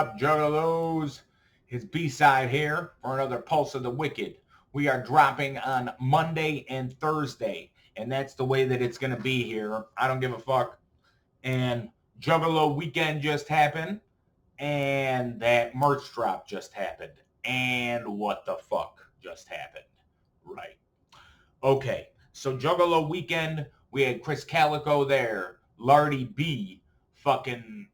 up, Juggalos? It's B-Side here for another Pulse of the Wicked. We are dropping on Monday and Thursday, and that's the way that it's going to be here. I don't give a fuck. And Juggalo weekend just happened, and that merch drop just happened. And what the fuck just happened? Right. Okay, so Juggalo weekend, we had Chris Calico there, Lardy B, fucking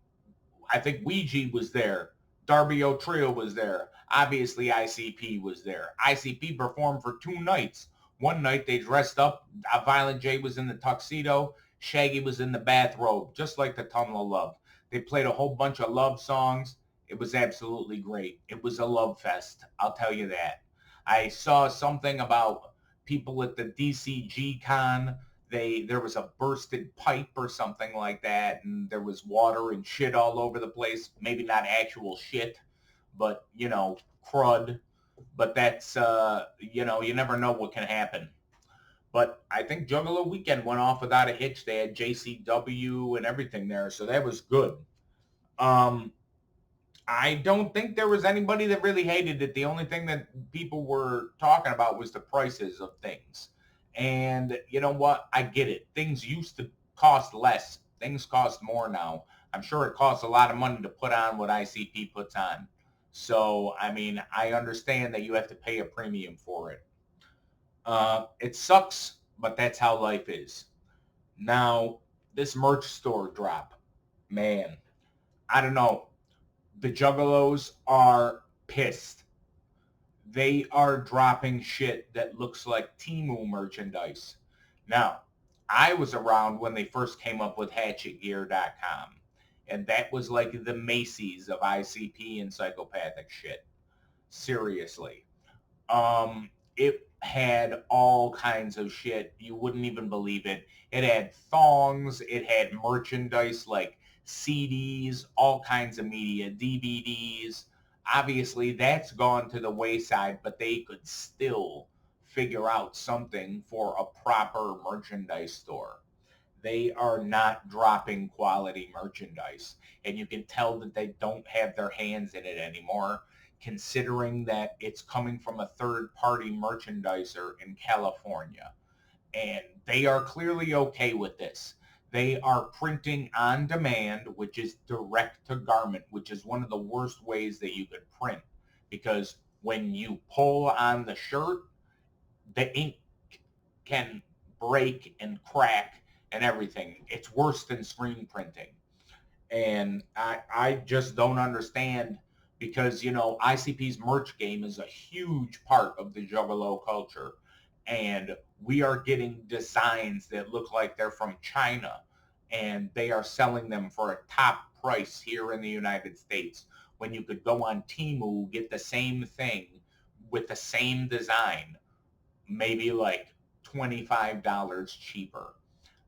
I think Ouija was there. Darby O'Trio was there. Obviously, ICP was there. ICP performed for 2 nights. One night they dressed up. Violent J was in the tuxedo. Shaggy was in the bathrobe, just like the Tunnel of Love. They played a whole bunch of love songs. It was absolutely great. It was a love fest. I'll tell you that. I saw something about people at the DCG Con. There was a bursted pipe or something like that, and there was water and shit all over the place. Maybe not actual shit, but crud. But that's you never know what can happen. But I think Juggalo weekend went off without a hitch. They had JCW and everything there, so that was good. I don't think there was anybody that really hated it. The only thing that people were talking about was the prices of things. And you know what? I get it. Things used to cost less. Things cost more now. I'm sure it costs a lot of money to put on what ICP puts on. So, I mean, I understand that you have to pay a premium for it. It sucks, but that's how life is. Now, this merch store drop, man, I don't know. The Juggalos are pissed. They are dropping shit that looks like Temu merchandise. Now, I was around when they first came up with HatchetGear.com, and that was like the Macy's of ICP and psychopathic shit. Seriously. It had all kinds of shit. You wouldn't even believe it. It had thongs. It had merchandise like CDs, all kinds of media, DVDs. Obviously, that's gone to the wayside, but they could still figure out something for a proper merchandise store. They are not dropping quality merchandise, and you can tell that they don't have their hands in it anymore, considering that it's coming from a third-party merchandiser in California. And they are clearly okay with this. They are printing on demand, which is direct to garment, which is one of the worst ways that you could print, because when you pull on the shirt, the ink can break and crack and everything. It's worse than screen printing. And I just don't understand, because, ICP's merch game is a huge part of the Juggalo culture. And we are getting designs that look like they're from China, and they are selling them for a top price here in the United States, when you could go on Temu, get the same thing with the same design, maybe like $25 cheaper.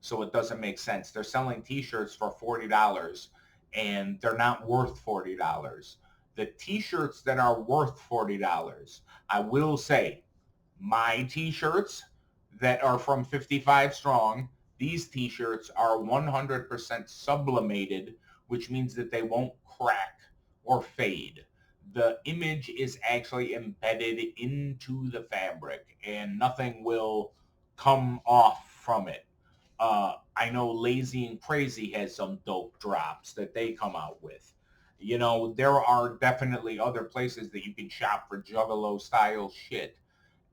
So it doesn't make sense. They're selling t-shirts for $40, and they're not worth $40. The t-shirts that are worth $40, I will say, my t-shirts that are from 55 Strong, these t-shirts are 100% sublimated, which means that they won't crack or fade. The image is actually embedded into the fabric, and nothing will come off from it. I know Lazy and Crazy has some dope drops that they come out with. There are definitely other places that you can shop for Juggalo style shit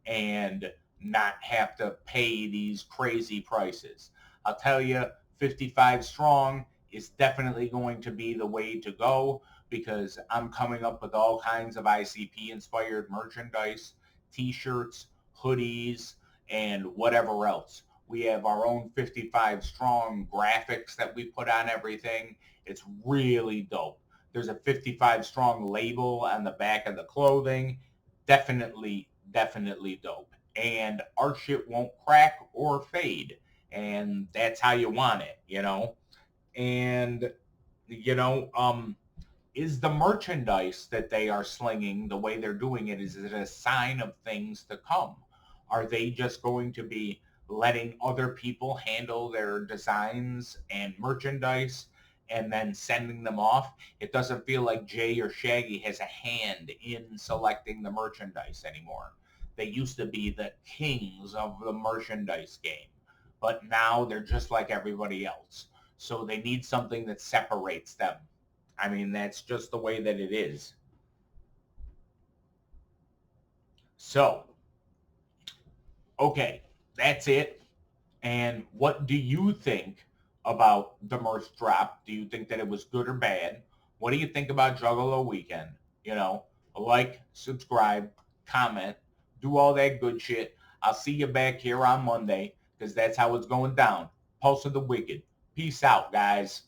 and not have to pay these crazy prices. I'll tell you, 55 Strong is definitely going to be the way to go, because I'm coming up with all kinds of ICP inspired merchandise, t-shirts, hoodies, and whatever else. We have our own 55 Strong graphics that we put on everything. It's really dope. There's a 55 Strong label on the back of the clothing. Definitely dope. And our shit won't crack or fade. And that's how you want it, And, is the merchandise that they are slinging, the way they're doing it, is it a sign of things to come? Are they just going to be letting other people handle their designs and merchandise and then sending them off, it doesn't feel like Jay or Shaggy has a hand in selecting the merchandise anymore. They used to be the kings of the merchandise game, but now they're just like everybody else. So they need something that separates them. I mean, that's just the way that it is. So, okay, that's it. And what do you think about the merch drop? Do you think that it was good or bad? What do you think about Juggalo Weekend? You know, like, subscribe, comment, do all that good shit. I'll see you back here on Monday because that's how it's going down. Pulse of the Wicked. Peace out, guys.